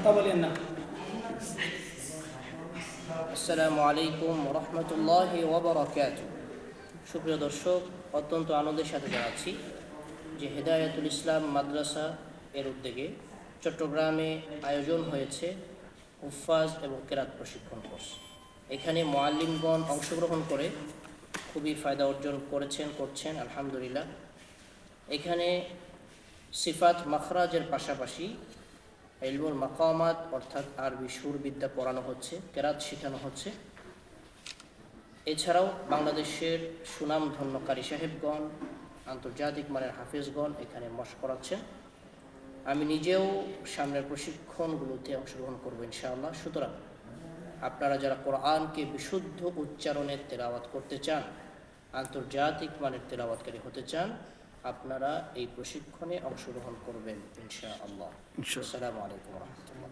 কথা বলেন না। আসসালামু আলাইকুম রহমতুল্লাহি ওয়া বারাকাতুহু। সুপ্রিয় দর্শক, অত্যন্ত আনন্দের সাথে জানাচ্ছি যে হেদায়েতুল ইসলাম মাদ্রাসা এর উদ্যোগে চট্টগ্রামে আয়োজন হয়েছে হুফাজ এবং কেরাত প্রশিক্ষণ কোর্স। এখানে মুআল্লিমগণ অংশগ্রহণ করে খুবই ফায়দা অর্জন করছেন আলহামদুলিল্লাহ। এখানে সিফাত মাখরাজের পাশাপাশি ইলমুল মাকামাত অর্থাৎ আরবি সুরবিদ্যা পড়ানো হচ্ছে, কেরাত শেখানো হচ্ছে। এছাড়াও বাংলাদেশের সুনামধন্য কারি সাহেবগণ, আন্তর্জাতিক মানের হাফেজগণ এখানে মশক করাচ্ছেন। আমি নিজেও সামনের প্রশিক্ষণগুলোতে অংশগ্রহণ করবো ইনশাআল্লাহ। সুতরাং আপনারা যারা কোরআনকে বিশুদ্ধ উচ্চারণের তেলাওয়াত করতে চান, আন্তর্জাতিক মানের তেলাওয়াতকারী হতে চান, আপনারা এই প্রশিক্ষণে অংশগ্রহণ করবেন ইনশাআল্লাহ। আসসালামু আলাইকুম রহমতুল্লাহ।